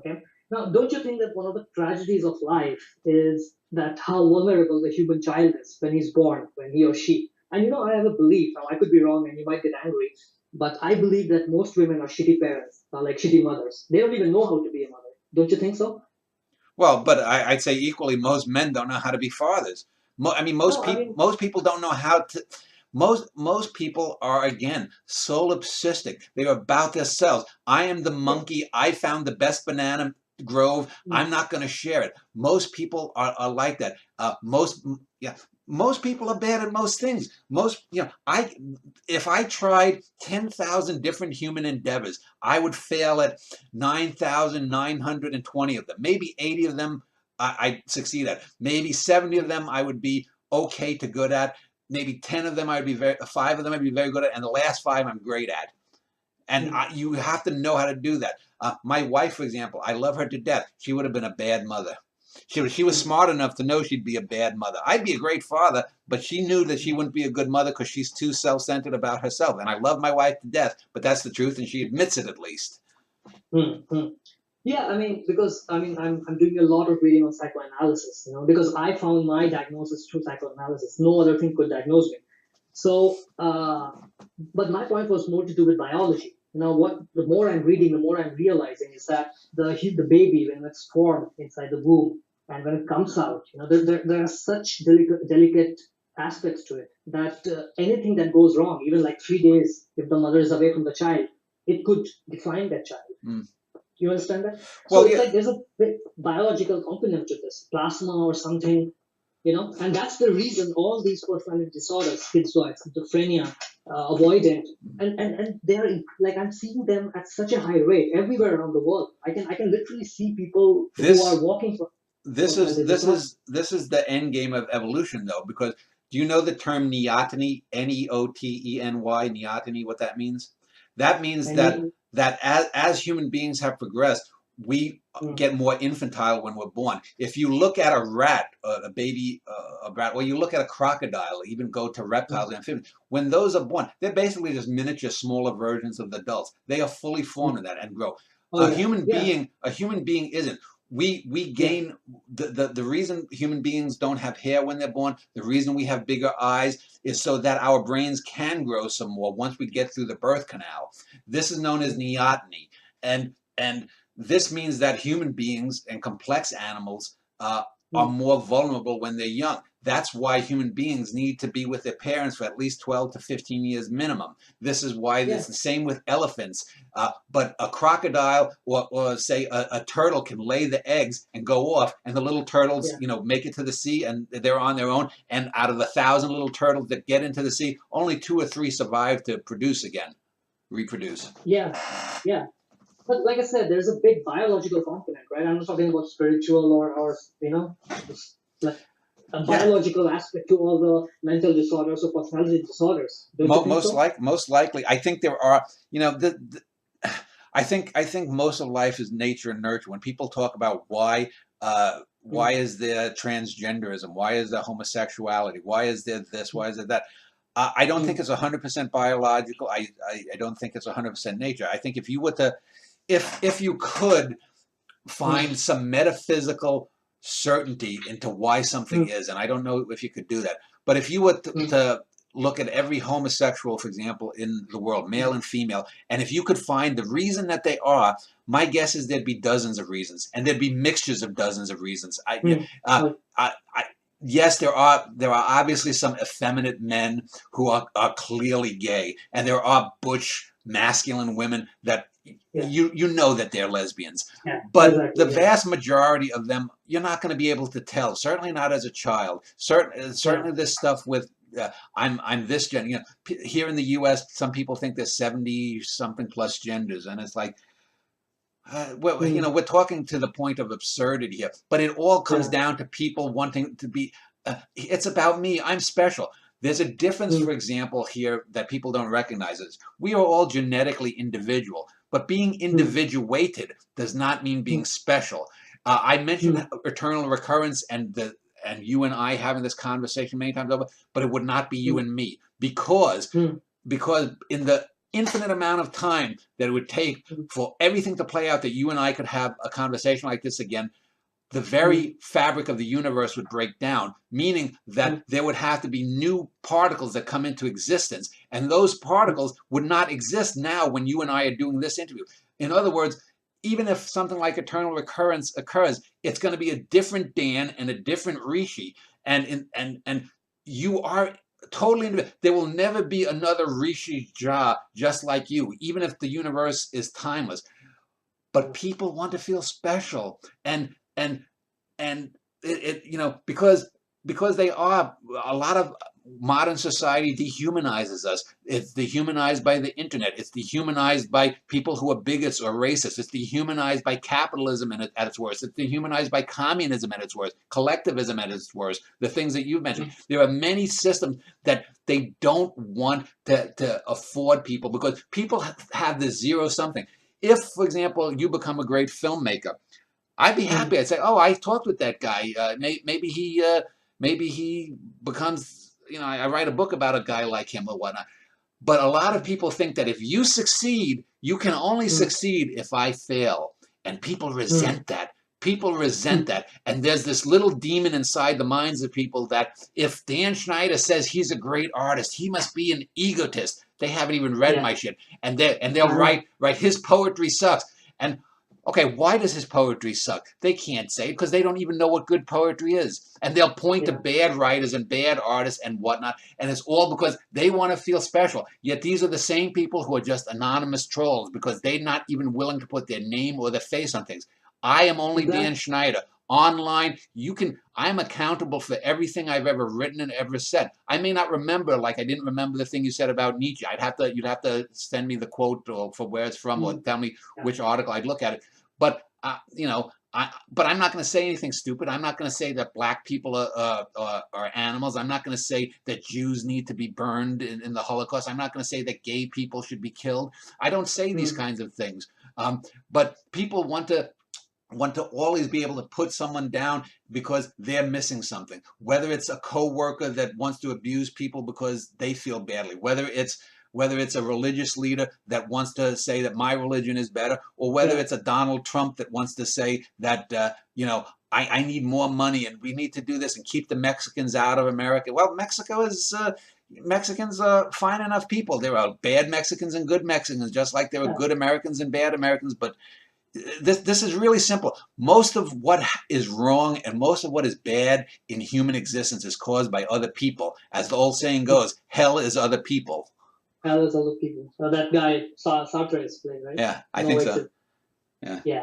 Okay. Now, don't you think that one of the tragedies of life is that how vulnerable the human child is when he's born, when he or she? And I have a belief. Now, I could be wrong, and you might get angry, but I believe that most women are shitty parents, like shitty mothers. They don't even know how to be a mother. Don't you think so? Well, but I'd say equally, most men don't know how to be fathers. I mean, No, I mean, most people don't know how to. Most people are, again, solipsistic. They're about themselves. I am the yeah. monkey. I found the best banana grove. Mm. I'm not going to share it. Most people are like that. Yeah, most people are bad at most things. If I tried 10,000 different human endeavors, I would fail at 9,920 of them. Maybe 80 of them I'd succeed at. Maybe 70 of them I would be okay to good at. Maybe 10 of them I would be five of them I'd be very good at, and the last five I'm great at. And Mm. you have to know how to do that. My wife, for example, I love her to death. She would have been a bad mother. She was Mm. smart enough to know she'd be a bad mother. I'd be a great father, but she knew that she wouldn't be a good mother because she's too self-centered about herself. And I love my wife to death, but that's the truth, and she admits it at least. Mm. Mm. Yeah, I mean, because I'm doing a lot of reading on psychoanalysis, because I found my diagnosis through psychoanalysis. No other thing could diagnose me. So, but my point was more to do with biology. What the more I'm reading, the more I'm realizing is that the baby, when it's formed inside the womb and when it comes out, there are such delicate aspects to it that anything that goes wrong, even like 3 days, if the mother is away from the child, it could define that child. Mm. You understand that? So Well, it's yeah, like there's a big biological component to this, plasma or something, and that's the reason all these personality disorders, schizoid, schizophrenia, avoidant, and they're like I'm seeing them at such a high rate everywhere around the world. I can literally see people who are this walking for this is personality this disorder. is this is the end game of evolution, though, because do you know the term neoteny? Neoteny, neoteny. What that means? That means that Any, as human beings have progressed, we mm, get more infantile when we're born. If you look at a rat, a baby, a rat, or you look at a crocodile, even go to mm, reptiles and amphibians, when those are born, they're basically just miniature, smaller versions of the adults. They are fully formed mm. in that and grow. Oh yeah, yeah, A human being isn't. We yeah, gain the reason human beings don't have hair when they're born, the reason we have bigger eyes is so that our brains can grow some more once we get through the birth canal. This is known as mm, neoteny, and this means that human beings and complex animals are mm, more vulnerable when they're young. That's why human beings need to be with their parents for at least 12 to 15 years minimum. This is why yeah, it's the same with elephants. But a crocodile or say a turtle can lay the eggs and go off, and the little turtles, yeah, make it to the sea and they're on their own. And out of the 1,000 little turtles that get into the sea, only 2 or 3 survive to produce again, reproduce. yeah, yeah. But like I said, there's a big biological component, right? I'm not talking about spiritual or like a Yeah, biological aspect to all the mental disorders or personality disorders. Don't you think so? most likely. I think there are. I think most of life is nature and nurture. When people talk about why Mm, is there transgenderism, why is there homosexuality, why is there this, why is there that, I don't think mm, it's 100% biological. I don't think it's 100% nature. I think if you were to, if you could find mm, some metaphysical certainty into why something mm, is, and I don't know if you could do that, but if you were mm, to look at every homosexual, for example, in the world, male mm. and female, and if you could find the reason that they are, my guess is there'd be dozens of reasons, and there'd be mixtures of dozens of reasons. Mm. Oh, Yes, there are obviously some effeminate men who are clearly gay, and there are butch masculine women that yeah, you know that they're lesbians. yeah, But the exactly, yeah, vast majority of them, you're not going to be able to tell. Certainly not as a child. yeah, Certainly this stuff with I'm this gender. Here in the U.S., some people think there's 70 something plus genders, and it's like, well, mm, we're talking to the point of absurdity here, but it all comes yeah, down to people wanting to be. It's about me. I'm special. There's a difference, for mm, example, here that people don't recognize is we are all genetically individual, but being mm, individuated does not mean being mm, special. I mentioned mm, eternal recurrence and you and I having this conversation many times over, but it would not be you mm, and me because mm, because in the infinite amount of time that it would take for everything to play out that you and I could have a conversation like this again, the very fabric of the universe would break down, meaning that there would have to be new particles that come into existence. And those particles would not exist now when you and I are doing this interview. In other words, even if something like eternal recurrence occurs, it's going to be a different Dan and a different Rishi. And you are totally individual. There will never be another Rishi Jha just like you, even if the universe is timeless. But people want to feel special, and you know, because they are, a lot of modern society dehumanizes us. It's dehumanized by the internet. It's dehumanized by people who are bigots or racists. It's dehumanized by capitalism at its worst. It's dehumanized by communism at its worst, collectivism at its worst, the things that you've mentioned. There are many systems that they don't want to afford people, because people have this zero something. If, for example, you become a great filmmaker, I'd be happy. I'd say, "Oh, I talked with that guy. Maybe he becomes, you know, I write a book about a guy like him or whatnot." But a lot of people think that if you succeed, you can only succeed if I fail, and people resent that. People resent that, and there's this little demon inside the minds of people that if Dan Schneider says he's a great artist, he must be an egotist. They haven't even read my shit, and they'll write his poetry sucks. And okay, why does his poetry suck? They can't say it because they don't even know what good poetry is. And they'll point to bad writers and bad artists and whatnot. And it's all because they want to feel special. Yet these are the same people who are just anonymous trolls because they're not even willing to put their name or their face on things. I am only Dan Schneider. Online, I'm accountable for everything I've ever written and ever said. I may not remember, like I didn't remember the thing you said about Nietzsche. You'd have to send me the quote or for where it's from, or tell me which article. I'd look at it. But you know, but I'm not going to say anything stupid. I'm not going to say that black people are animals. I'm not going to say that Jews need to be burned in the Holocaust. I'm not going to say that gay people should be killed. I don't say these kinds of things. But people want to always be able to put someone down because they're missing something. Whether it's a coworker that wants to abuse people because they feel badly, whether it's a religious leader that wants to say that my religion is better, or whether it's a Donald Trump that wants to say that, you know, I need more money and we need to do this and keep the Mexicans out of America. Well, Mexicans are fine enough people. There are bad Mexicans and good Mexicans, just like there are good Americans and bad Americans. But this is really simple. Most of what is wrong and most of what is bad in human existence is caused by other people. As the old saying goes, hell is other people. Hell is other people. So that guy Sartre is playing, right? Yeah, I think so. Yeah.